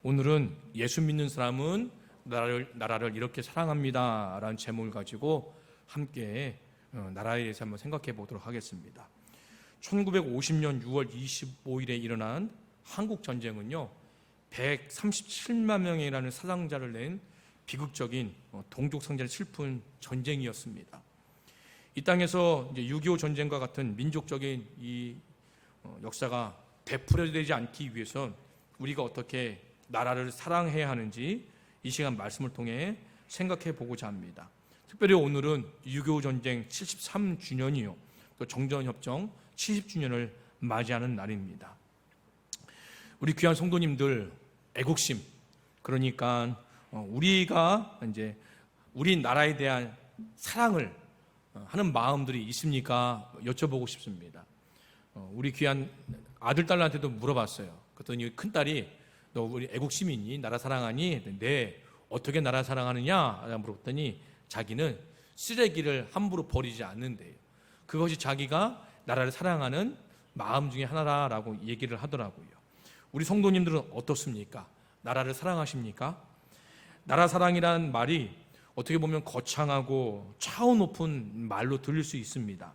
오늘은 예수 믿는 사람은 나라를 이렇게 사랑합니다 라는 제목을 가지고 함께 나라에 대해서 한번 생각해 보도록 하겠습니다. 1950년 6월 25일에 일어난 한국전쟁은요 137만 명이라는 사상자를 낸 비극적인 동족상자를 슬픈 전쟁이었습니다. 이 땅에서 이제 6.25 전쟁과 같은 민족적인 이 역사가 되풀이되지 않기 위해선 우리가 어떻게 나라를 사랑해야 하는지 이 시간 말씀을 통해 생각해 보고자 합니다. 특별히 오늘은 6.25 전쟁 73주년이요 또 정전협정 70주년을 맞이하는 날입니다. 우리 귀한 성도님들 애국심, 그러니까 우리가 이제 우리 나라에 대한 사랑을 하는 마음들이 있습니까? 여쭤보고 싶습니다. 우리 귀한 아들 딸한테도 물어봤어요. 그랬더니 큰딸이 너 우리 애국심이니? 나라 사랑하니? 네. 어떻게 나라 사랑하느냐? 물어봤더니 자기는 쓰레기를 함부로 버리지 않는데요. 그것이 자기가 나라를 사랑하는 마음 중에 하나라고 얘기를 하더라고요. 우리 성도님들은 어떻습니까? 나라를 사랑하십니까? 나라 사랑이라는 말이 어떻게 보면 거창하고 차원 높은 말로 들릴 수 있습니다.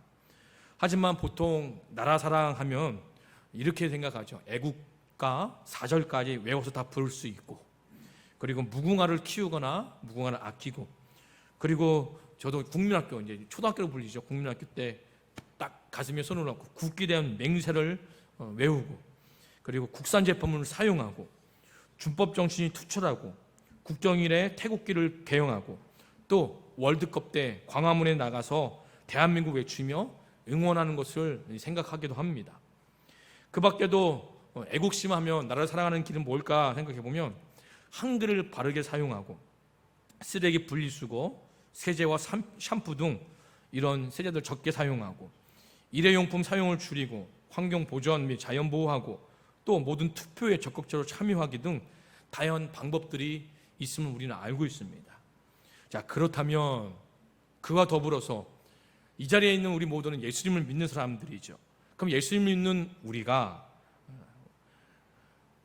하지만 보통 나라 사랑하면 이렇게 생각하죠. 애국가 4절까지 외워서 다 부를 수 있고, 그리고 무궁화를 키우거나 무궁화를 아끼고, 그리고 저도 국민학교 이제 초등학교로 불리죠. 국민학교 때 딱 가슴에 손을 얹고 국기에 대한 맹세를 외우고, 그리고 국산 제품을 사용하고, 준법 정신이 투철하고, 국경일에 태국기를 개영하고, 또 월드컵 때 광화문에 나가서 대한민국 외치며 응원하는 것을 생각하기도 합니다. 그 밖에도 애국심하면 나라를 사랑하는 길은 뭘까 생각해 보면 한글을 바르게 사용하고, 쓰레기 분리수거, 세제와 샴푸 등 이런 세제들 적게 사용하고, 일회용품 사용을 줄이고, 환경 보전 및 자연 보호하고, 또 모든 투표에 적극적으로 참여하기 등 다양한 방법들이 있음을 우리는 알고 있습니다. 자, 그렇다면 그와 더불어서 이 자리에 있는 우리 모두는 예수님을 믿는 사람들이죠. 그럼 예수님을 믿는 우리가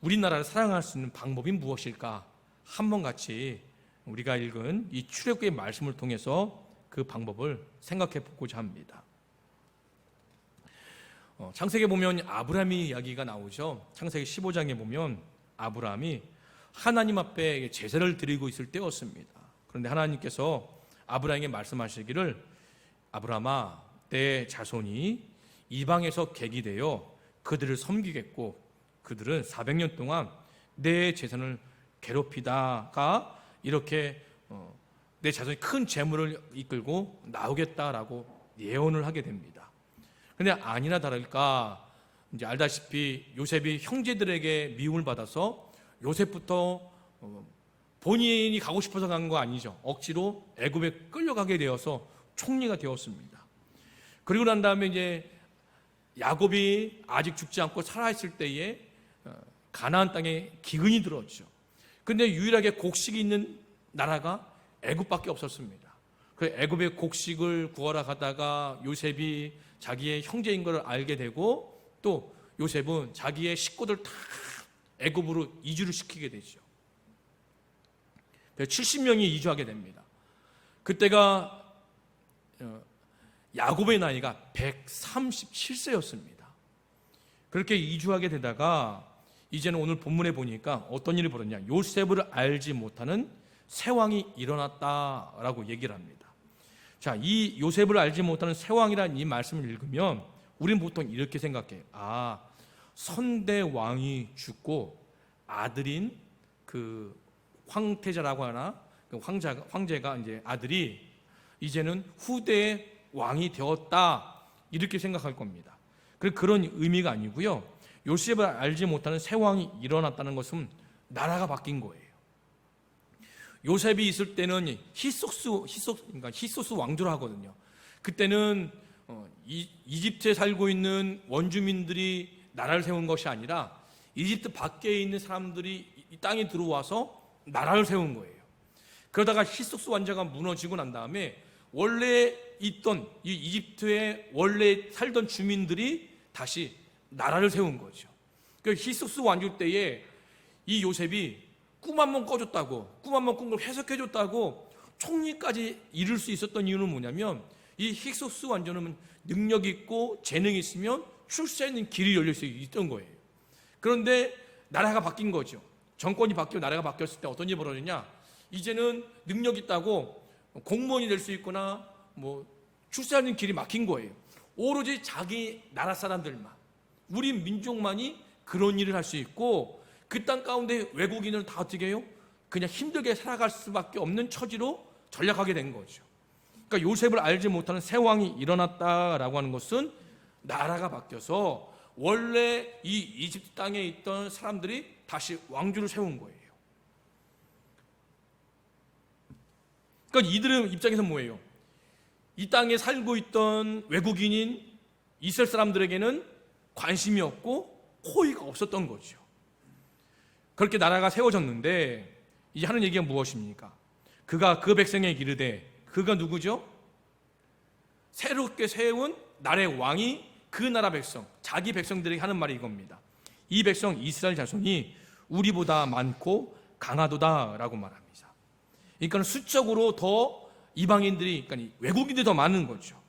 우리나라를 사랑할 수 있는 방법이 무엇일까? 한번 같이 우리가 읽은 이 출애굽기의 말씀을 통해서 그 방법을 생각해 보고자 합니다. 창세기에 보면 아브라함의 이야기가 나오죠. 창세기 15장에 보면 아브라함이 하나님 앞에 제사를 드리고 있을 때였습니다. 그런데 하나님께서 아브라함에게 말씀하시기를, 아브라함아, 내 자손이 이방에서 객이 되어 그들을 섬기겠고, 그들은 400년 동안 내 재산을 괴롭히다가 이렇게 내 자손이 큰 재물을 이끌고 나오겠다라고 예언을 하게 됩니다. 그런데 아니나 다를까 이제 알다시피 요셉이 형제들에게 미움을 받아서 요셉부터 본인이 가고 싶어서 간 거 아니죠. 억지로 애굽에 끌려가게 되어서 총리가 되었습니다. 그리고 난 다음에 이제 야곱이 아직 죽지 않고 살아있을 때에 가나안 땅에 기근이 들었죠. 그런데 유일하게 곡식이 있는 나라가 애굽밖에 없었습니다. 그 애굽의 곡식을 구하러 가다가 요셉이 자기의 형제인 것을 알게 되고, 또 요셉은 자기의 식구들 다 애굽으로 이주를 시키게 되죠. 70명이 이주하게 됩니다. 그때가 야곱의 나이가 137세였습니다. 그렇게 이주하게 되다가 이제는 오늘 본문에 보니까 어떤 일이 벌어졌냐, 요셉을 알지 못하는 세왕이 일어났다라고 얘기를 합니다. 자, 이 요셉을 알지 못하는 세왕이라는 이 말씀을 읽으면 우리는 보통 이렇게 생각해요. 아, 선대 왕이 죽고 아들인 그 황태자라고 하나, 그 황제가 이제 아들이 이제는 후대의 왕이 되었다, 이렇게 생각할 겁니다. 그런 의미가 아니고요. 요셉을 알지 못하는 새 왕이 일어났다는 것은 나라가 바뀐 거예요. 요셉이 있을 때는 히소스 왕조를 하거든요. 그때는 이집트에 살고 있는 원주민들이 나라를 세운 것이 아니라 이집트 밖에 있는 사람들이 이 땅에 들어와서 나라를 세운 거예요. 그러다가 히소스 왕조가 무너지고 난 다음에 원래 있던 이 이집트에 원래 살던 주민들이 다시 나라를 세운 거죠. 그 히소스 왕조 때에 이 요셉이 꿈 한 번 꿔줬다고, 꿈 한 번 꾼 걸 해석해줬다고 총리까지 이룰 수 있었던 이유는 뭐냐면, 이 힉소스 왕조는 능력 있고 재능이 있으면 출세하는 길이 열릴 수 있던 거예요. 그런데 나라가 바뀐 거죠. 정권이 바뀌고 나라가 바뀌었을 때 어떤 일이 벌어지냐, 이제는 능력 있다고 공무원이 될 수 있거나 뭐 출세하는 길이 막힌 거예요. 오로지 자기 나라 사람들만, 우리 민족만이 그런 일을 할 수 있고, 그 땅 가운데 외국인을 다 어떻게 해요? 그냥 힘들게 살아갈 수밖에 없는 처지로 전락하게 된 거죠. 그러니까 요셉을 알지 못하는 새 왕이 일어났다라고 하는 것은 나라가 바뀌어서 원래 이 이집트 땅에 있던 사람들이 다시 왕주를 세운 거예요. 그러니까 이들은 입장에서 뭐예요? 이 땅에 살고 있던 외국인인 이스라엘 사람들에게는 관심이 없고 호의가 없었던 거죠. 그렇게 나라가 세워졌는데 이제 하는 얘기가 무엇입니까? 그가 그 백성에게 이르되, 그가 누구죠? 새롭게 세운 나라의 왕이 그 나라 백성, 자기 백성들에게 하는 말이 이겁니다. 이 백성 이스라엘 자손이 우리보다 많고 강하도다라고 말합니다. 그러니까 수적으로 더 이방인들이, 그러니까 외국인들이 더 많은 거죠.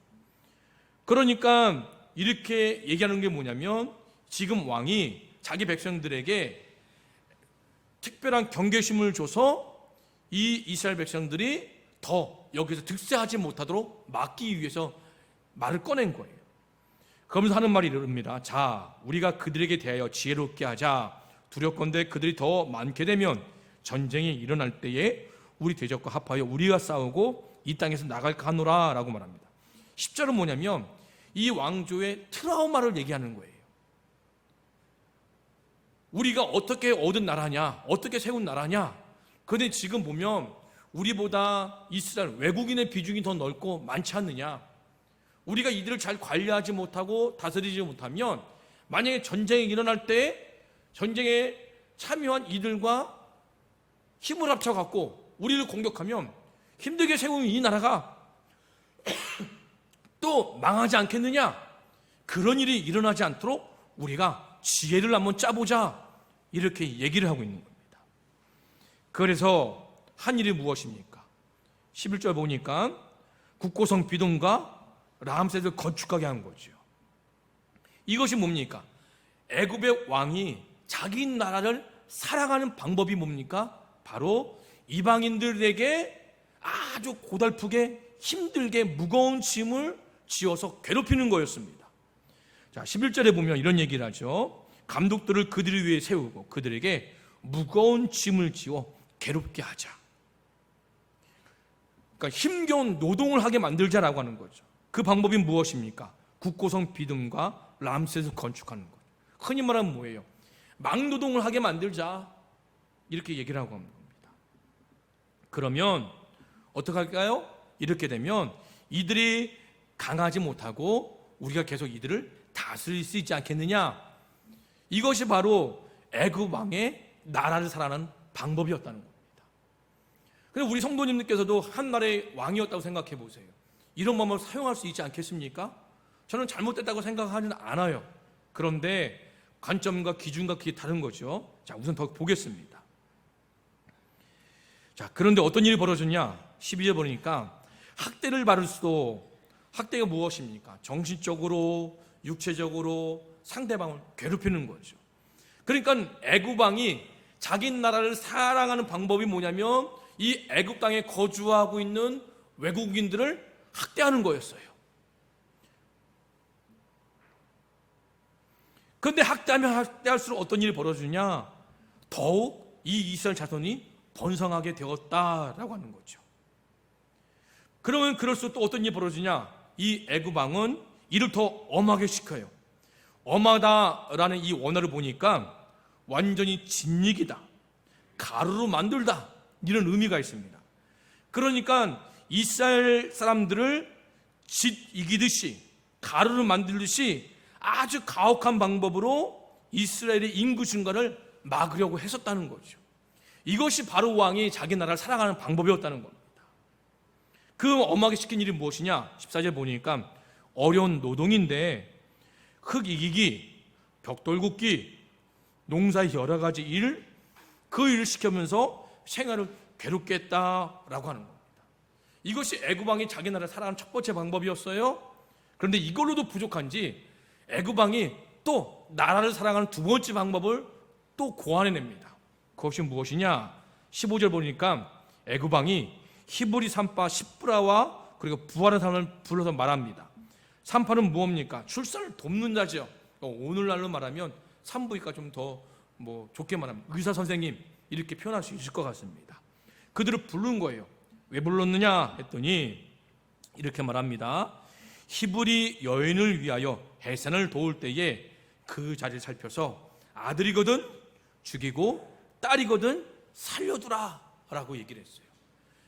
그러니까 이렇게 얘기하는 게 뭐냐면, 지금 왕이 자기 백성들에게 특별한 경계심을 줘서 이 이스라엘 백성들이 더 여기서 득세하지 못하도록 막기 위해서 말을 꺼낸 거예요. 그러면서 하는 말이 이럽니다. 자, 우리가 그들에게 대하여 지혜롭게 하자. 두렵건대 그들이 더 많게 되면 전쟁이 일어날 때에 우리 대적과 합하여 우리가 싸우고 이 땅에서 나갈까 하노라 라고 말합니다. 10절은 뭐냐면 이 왕조의 트라우마를 얘기하는 거예요. 우리가 어떻게 얻은 나라냐, 어떻게 세운 나라냐. 그런데 지금 보면 우리보다 이스라엘 외국인의 비중이 더 넓고 많지 않느냐. 우리가 이들을 잘 관리하지 못하고 다스리지 못하면 만약에 전쟁이 일어날 때 전쟁에 참여한 이들과 힘을 합쳐갖고 우리를 공격하면 힘들게 세운 이 나라가 또 망하지 않겠느냐. 그런 일이 일어나지 않도록 우리가 지혜를 한번 짜보자, 이렇게 얘기를 하고 있는 겁니다. 그래서 한 일이 무엇입니까? 11절 보니까 국고성 비동과 람셋을 건축하게 한 거죠. 이것이 뭡니까? 애굽의 왕이 자기 나라를 사랑하는 방법이 뭡니까? 바로 이방인들에게 아주 고달프게 힘들게 무거운 짐을 지어서 괴롭히는 거였습니다. 자, 11절에 보면 이런 얘기를 하죠. 감독들을 그들을 위해 세우고 그들에게 무거운 짐을 지어 괴롭게 하자. 그러니까 힘겨운 노동을 하게 만들자라고 하는 거죠. 그 방법이 무엇입니까? 국고성 비듬과 람셋을 건축하는 것. 흔히 말하면 뭐예요? 막노동을 하게 만들자, 이렇게 얘기를 하고 하는 겁니다. 그러면 어떻게 할까요? 이렇게 되면 이들이 강하지 못하고 우리가 계속 이들을 다스릴 수 있지 않겠느냐. 이것이 바로 애굽 왕의 나라를 살아가는 방법이었다는 겁니다. 그래서 우리 성도님들께서도 한 나라의 왕이었다고 생각해 보세요. 이런 방법을 사용할 수 있지 않겠습니까? 저는 잘못됐다고 생각하지는 않아요. 그런데 관점과 기준과 그게 다른 거죠. 자, 우선 더 보겠습니다. 자, 그런데 어떤 일이 벌어졌냐? 12절 보니까 학대를 받을 수도, 학대가 무엇입니까? 정신적으로, 육체적으로 상대방을 괴롭히는 거죠. 그러니까 애굽 왕이 자기 나라를 사랑하는 방법이 뭐냐면 이 애굽 땅에 거주하고 있는 외국인들을 학대하는 거였어요. 그런데 학대하면 학대할수록 어떤 일이 벌어지냐? 더욱 이 이스라엘 자손이 번성하게 되었다라고 하는 거죠. 그러면 그럴수록 또 어떤 일이 벌어지냐? 이 애굽 왕은 이를 더 엄하게 시켜요. 엄하다라는 이 원어를 보니까 완전히 진익이다, 가루로 만들다, 이런 의미가 있습니다. 그러니까 이스라엘 사람들을 짓 이기듯이, 가루를 만들듯이 아주 가혹한 방법으로 이스라엘의 인구 증가를 막으려고 했었다는 거죠. 이것이 바로 왕이 자기 나라를 살아가는 방법이었다는 겁니다. 그 엄하게 시킨 일이 무엇이냐? 14절 보니까 어려운 노동인데 흙 이기기, 벽돌 굽기, 농사의 여러 가지 일, 그 일을 시키면서 생활을 괴롭게 했다라고 하는 겁니다. 이것이 애굽 왕이 자기 나라를 살아가는 첫 번째 방법이었어요. 그런데 이걸로도 부족한지 애굽 왕이 또 나라를 살아가는 두 번째 방법을 또 고안해냅니다. 그것이 무엇이냐? 15절 보니까 애굽 왕이 히브리 산파 십브라와 그리고 부하라는 사람을 불러서 말합니다. 산파는 무엇입니까? 출산을 돕는 자죠. 오늘날로 말하면 산부인과 좀 더 좋게 말하면 의사 선생님 이렇게 표현할 수 있을 것 같습니다. 그들을 부른 거예요. 왜 불렀느냐 했더니 이렇게 말합니다. 히브리 여인을 위하여 해산을 도울 때에 그 자리를 살펴서 아들이거든 죽이고 딸이거든 살려두라 라고 얘기를 했어요.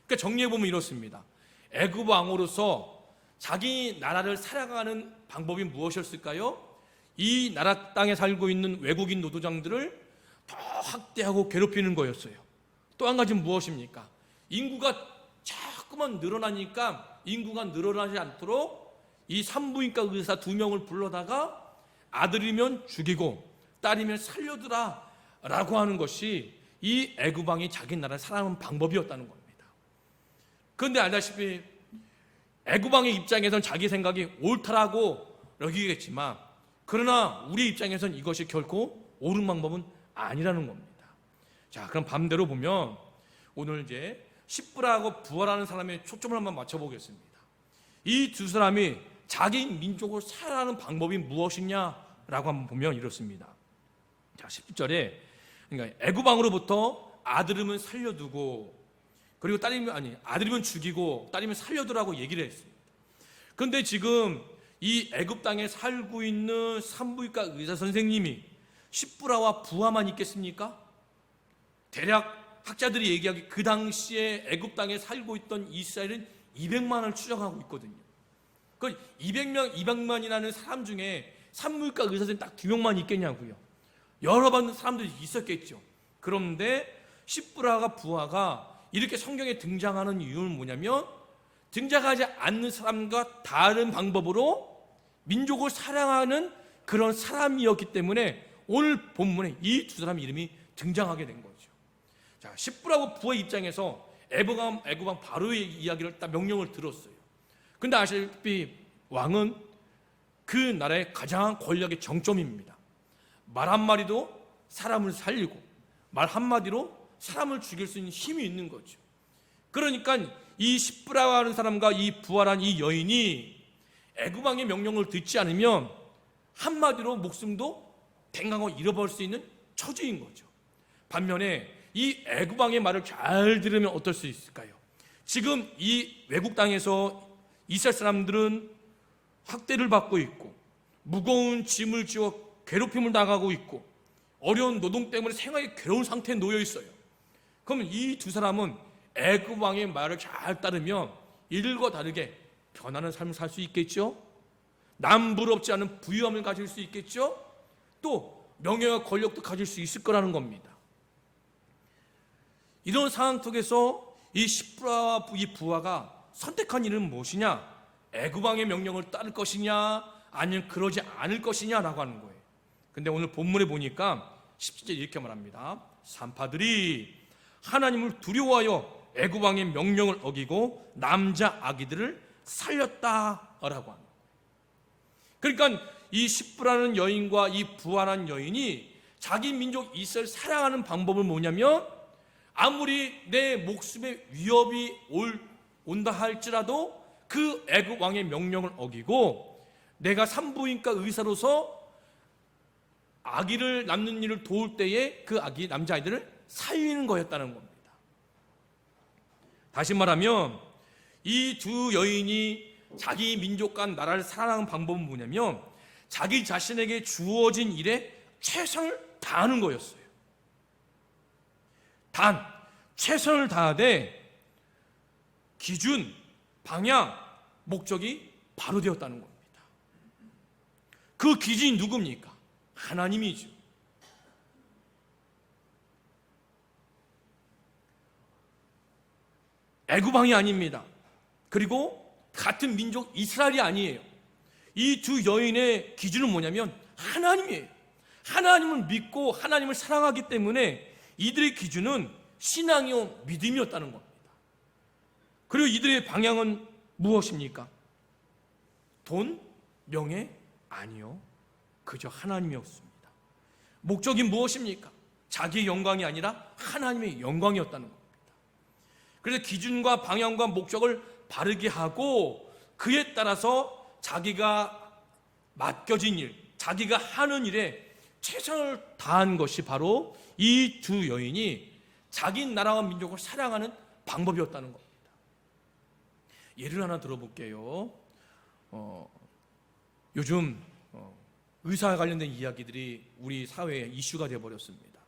그러니까 정리해보면 이렇습니다. 애굽 왕으로서 자기 나라를 살아가는 방법이 무엇이었을까요? 이 나라 땅에 살고 있는 외국인 노동자들을 더 학대하고 괴롭히는 거였어요. 또 한 가지는 무엇입니까? 인구가 자꾸만 늘어나니까 인구가 늘어나지 않도록 이 산부인과 의사 2명을 불러다가 아들이면 죽이고 딸이면 살려두라 라고 하는 것이 이 애굽 왕이 자기 나라를 살아가는 방법이었다는 겁니다. 그런데 알다시피 애굽 왕의 입장에선 자기 생각이 옳다라고 여기겠지만 그러나 우리 입장에선 이것이 결코 옳은 방법은 아니라는 겁니다. 자, 그럼 반대로 보면 오늘 이제 십브라하고 부하라는 사람의 초점을 한번 맞춰보겠습니다. 이 두 사람이 자기 민족을 살아가는 방법이 무엇이냐라고 한번 보면 이렇습니다. 자, 10절에 그러니까 애굽 왕으로부터 아들이면 살려두고 그리고 아들이면 죽이고 딸이면 살려두라고 얘기를 했습니다. 그런데 지금 이 애굽 땅에 살고 있는 산부인과 의사 선생님이 십브라와 부하만 있겠습니까? 대략 학자들이 얘기하기 그 당시에 애굽 땅에 살고 있던 이스라엘은 200만을 추정하고 있거든요. 그 200만이라는 사람 중에 산부인과 의사 선생님 딱 2명만 있겠냐고요. 여러 번 사람들이 있었겠죠. 그런데 십브라가 부하가 이렇게 성경에 등장하는 이유는 뭐냐면 등장하지 않는 사람과 다른 방법으로 민족을 사랑하는 그런 사람이었기 때문에 오늘 본문에 이 두 사람 이름이 등장하게 된 거죠. 자, 십브라고 부의 입장에서 애굽 왕 바로의 이야기를 딱 명령을 들었어요. 근데 아시다시피 왕은 그 나라의 가장 권력의 정점입니다. 말 한마디도 사람을 살리고 말 한마디로 사람을 죽일 수 있는 힘이 있는 거죠. 그러니까 이 십브라라는 사람과 이 부하란 이 여인이 애굽 왕의 명령을 듣지 않으면 한마디로 목숨도 댕강하고 잃어버릴 수 있는 처지인 거죠. 반면에 이 애굽 왕의 말을 잘 들으면 어떨 수 있을까요? 지금 이 외국 땅에서 이스라엘 사람들은 학대를 받고 있고 무거운 짐을 지어 괴롭힘을 당하고 있고 어려운 노동 때문에 생활이 괴로운 상태에 놓여 있어요. 그러면 이 두 사람은 애굽 왕의 말을 잘 따르면 이들과 다르게 편안한 삶을 살 수 있겠죠? 남부럽지 않은 부유함을 가질 수 있겠죠? 또 명예와 권력도 가질 수 있을 거라는 겁니다. 이런 상황 속에서 이 십브라와 이 부하가 선택한 일은 무엇이냐? 애굽 왕의 명령을 따를 것이냐 아니면 그러지 않을 것이냐라고 하는 거예요. 근데 오늘 본문에 보니까 17절 이렇게 말합니다. 산파들이 하나님을 두려워하여 애굽 왕의 명령을 어기고 남자 아기들을 살렸다라고 하는 거예요. 그러니까 이 십브라는 여인과 이 부하라는 여인이 자기 민족 이스라엘을 사랑하는 방법은 뭐냐면 아무리 내 목숨에 위협이 온다 할지라도 그 애굽 왕의 명령을 어기고 내가 산부인과 의사로서 아기를 낳는 일을 도울 때에 그 아기 남자아이들을 살리는 거였다는 겁니다. 다시 말하면 이 두 여인이 자기 민족과 나라를 사랑하는 방법은 뭐냐면 자기 자신에게 주어진 일에 최선을 다하는 거였어요. 단 최선을 다하되 기준, 방향, 목적이 바로 되었다는 겁니다. 그 기준이 누굽니까? 하나님이죠. 애굽 왕이 아닙니다. 그리고 같은 민족 이스라엘이 아니에요. 이 두 여인의 기준은 뭐냐면 하나님이에요. 하나님을 믿고 하나님을 사랑하기 때문에 이들의 기준은 신앙이요 믿음이었다는 겁니다. 그리고 이들의 방향은 무엇입니까? 돈, 명예? 아니요, 그저 하나님이었습니다. 목적이 무엇입니까? 자기의 영광이 아니라 하나님의 영광이었다는 겁니다. 그래서 기준과 방향과 목적을 바르게 하고 그에 따라서 자기가 맡겨진 일, 자기가 하는 일에 최선을 다한 것이 바로 이 두 여인이 자기 나라와 민족을 사랑하는 방법이었다는 겁니다. 예를 하나 들어볼게요. 요즘 의사와 관련된 이야기들이 우리 사회에 이슈가 되어버렸습니다.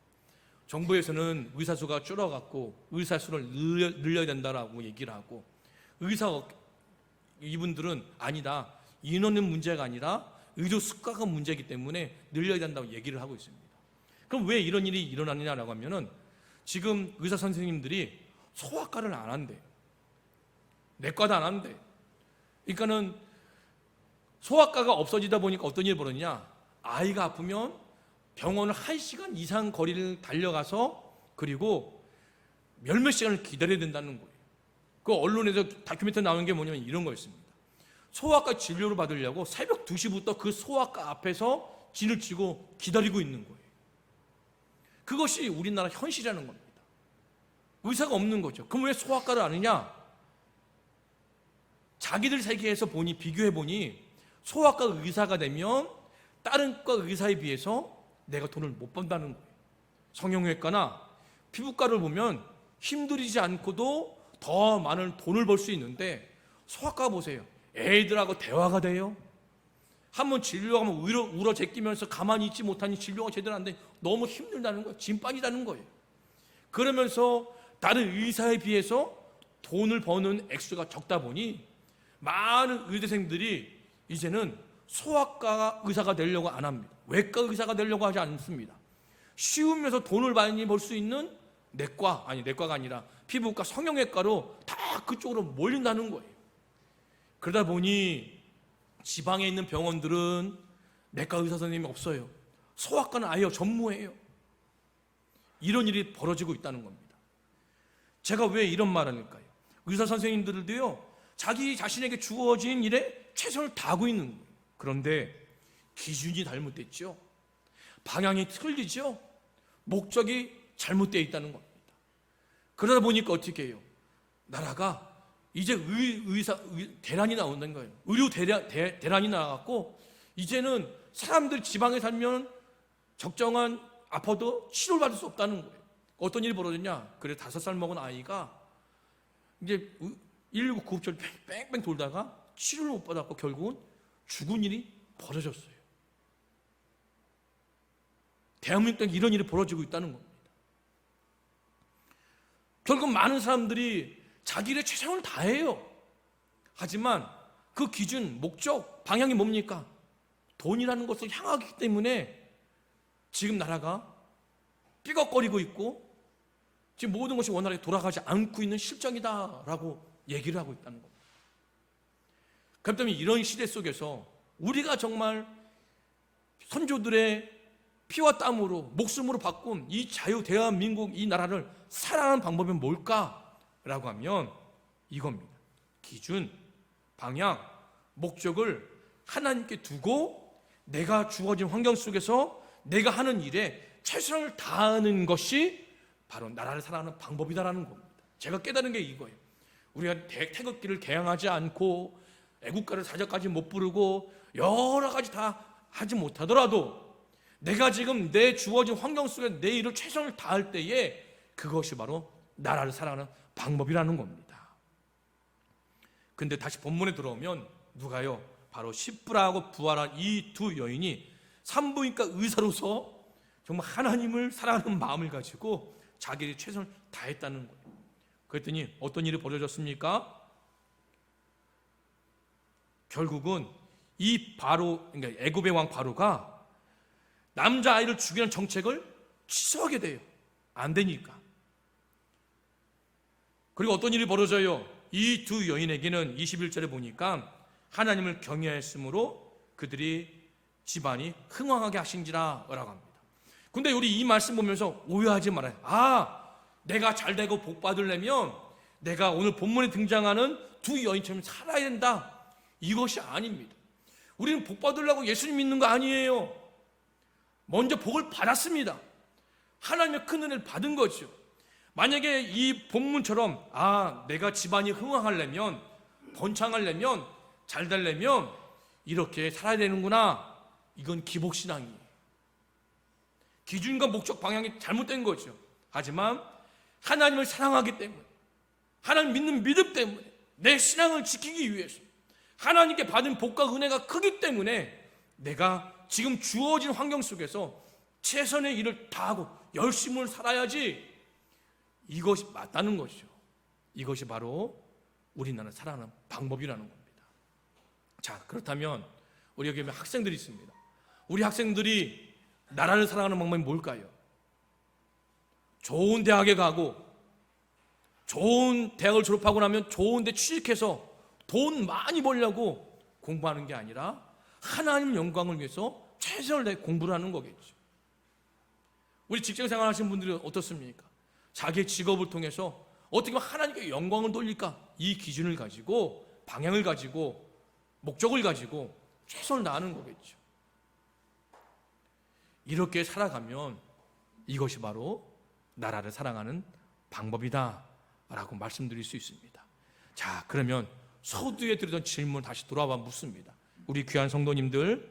정부에서는 의사 수가 줄어갖고 의사 수를 늘려야 된다라고 얘기를 하고, 이분들은 아니다, 인원은 문제가 아니라 의료 수가가 문제이기 때문에 늘려야 된다고 얘기를 하고 있습니다. 그럼 왜 이런 일이 일어나느냐라고 하면은 지금 의사 선생님들이 소아과를 안 한대요. 내과도 안 한대요. 그러니까는 소아과가 없어지다 보니까 어떤 일이 벌어지냐, 아이가 아프면 병원을 1시간 이상 거리를 달려가서 그리고 몇몇 시간을 기다려야 된다는 거예요. 그 언론에서 다큐멘터리 나오는 게 뭐냐면 이런 거였습니다. 소아과 진료를 받으려고 새벽 2시부터 그 소아과 앞에서 진을 치고 기다리고 있는 거예요. 그것이 우리나라 현실이라는 겁니다. 의사가 없는 거죠. 그럼 왜 소아과를 안 하느냐? 자기들 세계에서 비교해보니 소아과 의사가 되면 다른 과 의사에 비해서 내가 돈을 못 번다는 거예요. 성형외과나 피부과를 보면 힘들이지 않고도 더 많은 돈을 벌 수 있는데 소아과 보세요. 애들하고 대화가 돼요. 한번 진료하면 울어 제끼면서 가만히 있지 못하니 진료가 제대로 안 돼. 너무 힘들다는 거예요. 짐 빠지다는 거예요. 그러면서 다른 의사에 비해서 돈을 버는 액수가 적다 보니 많은 의대생들이 이제는 소아과 의사가 되려고 안 합니다. 외과 의사가 되려고 하지 않습니다. 쉬우면서 돈을 많이 벌 수 있는 내과가 아니라 피부과, 성형외과로 다 그쪽으로 몰린다는 거예요. 그러다 보니 지방에 있는 병원들은 내과 의사 선생님이 없어요. 소아과는 아예 전무해요. 이런 일이 벌어지고 있다는 겁니다. 제가 왜 이런 말을 할까요? 의사 선생님들도요, 자기 자신에게 주어진 일에 최선을 다하고 있는 거예요. 그런데 기준이 잘못됐죠. 방향이 틀리죠. 목적이 잘못되어 있다는 겁니다. 그러다 보니까 어떻게 해요? 나라가 이제 대란이 나온다는 거예요. 의료 대란이 나와갖고 이제는 사람들 지방에 살면 적정한 아파도 치료를 받을 수 없다는 거예요. 어떤 일이 벌어졌냐? 그래 5살 먹은 아이가 이제 119 구급차를 뺑뺑 돌다가 치료를 못 받았고 결국은 죽은 일이 벌어졌어요. 대한민국에 이런 일이 벌어지고 있다는 겁니다. 결국 많은 사람들이 자기 일에 최선을 다해요. 하지만 그 기준, 목적, 방향이 뭡니까? 돈이라는 것을 향하기 때문에 지금 나라가 삐걱거리고 있고 지금 모든 것이 원활하게 돌아가지 않고 있는 실정이다라고 얘기를 하고 있다는 겁니다. 그렇기 때문에 이런 시대 속에서 우리가 정말 선조들의 피와 땀으로 목숨으로 바꾼 이 자유 대한민국, 이 나라를 사랑하는 방법이 뭘까라고 하면 이겁니다. 기준, 방향, 목적을 하나님께 두고 내가 주어진 환경 속에서 내가 하는 일에 최선을 다하는 것이 바로 나라를 사랑하는 방법이다라는 겁니다. 제가 깨달은 게 이거예요. 우리가 태극기를 개항하지 않고 애국가를 사자까지 못 부르고 여러 가지 다 하지 못하더라도 내가 지금 내 주어진 환경 속에 내 일을 최선을 다할 때에 그것이 바로 나라를 사랑하는 방법이라는 겁니다. 근데 다시 본문에 들어오면 누가요? 바로 십부라하고 부하란 이 두 여인이 산부인과 의사로서 정말 하나님을 사랑하는 마음을 가지고 자기의 최선을 다했다는 거예요. 그랬더니 어떤 일이 벌어졌습니까? 결국은 이 바로, 그러니까 애굽의 왕 바로가 남자아이를 죽이는 정책을 취소하게 돼요. 안 되니까. 그리고 어떤 일이 벌어져요? 이 두 여인에게는 21절에 보니까 하나님을 경외하였으므로 그들이 집안이 흥왕하게 하신지라 라고 합니다. 근데 우리 이 말씀 보면서 오해하지 말아요. 내가 잘 되고 복 받으려면 내가 오늘 본문에 등장하는 두 여인처럼 살아야 된다. 이것이 아닙니다. 우리는 복 받으려고 예수님 믿는 거 아니에요. 먼저 복을 받았습니다. 하나님의 큰 은혜를 받은 거죠. 만약에 이 본문처럼 내가 집안이 흥황하려면, 번창하려면, 잘 되려면 이렇게 살아야 되는구나, 이건 기복신앙이에요. 기준과 목적 방향이 잘못된 거죠. 하지만 하나님을 사랑하기 때문에, 하나님 믿는 믿음 때문에, 내 신앙을 지키기 위해서, 하나님께 받은 복과 은혜가 크기 때문에 내가 지금 주어진 환경 속에서 최선의 일을 다하고 열심을 살아야지, 이것이 맞다는 것이죠. 이것이 바로 우리나라 살아가는 방법이라는 겁니다. 자, 그렇다면 우리 여기 학생들이 있습니다. 우리 학생들이 나라를 사랑하는 방법이 뭘까요? 좋은 대학에 가고, 좋은 대학을 졸업하고 나면 좋은 데 취직해서 돈 많이 벌려고 공부하는 게 아니라 하나님 영광을 위해서 최선을 다해 공부를 하는 거겠죠. 우리 직장생활 하시는 분들이 어떻습니까? 자기의 직업을 통해서 어떻게 하면 하나님께 영광을 돌릴까? 이 기준을 가지고, 방향을 가지고, 목적을 가지고 최선을 다하는 거겠죠. 이렇게 살아가면 이것이 바로 나라를 사랑하는 방법이다 라고 말씀드릴 수 있습니다. 자, 그러면 서두에 드리던 질문 다시 돌아와 묻습니다. 우리 귀한 성도님들,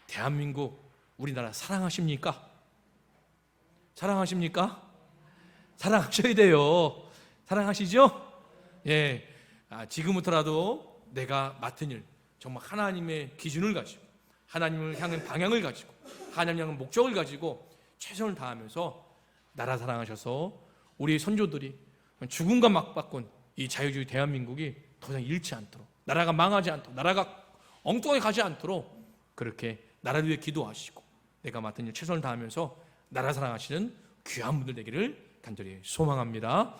대한민국, 우리나라 사랑하십니까? 사랑하십니까? 사랑하셔야 돼요. 사랑하시죠? 예, 지금부터라도 내가 맡은 일, 정말 하나님의 기준을 가지고, 하나님을 향한 방향을 가지고, 하나님을 향한 목적을 가지고 최선을 다하면서 나라 사랑하셔서 우리 선조들이 죽음과 맞바꾼 이 자유주의 대한민국이 더 이상 잃지 않도록, 나라가 망하지 않도록, 나라가 엉뚱하게 가지 않도록 그렇게 나라를 위해 기도하시고 내가 맡은 일 최선을 다하면서 나라 사랑하시는 귀한 분들 되기를 간절히 소망합니다.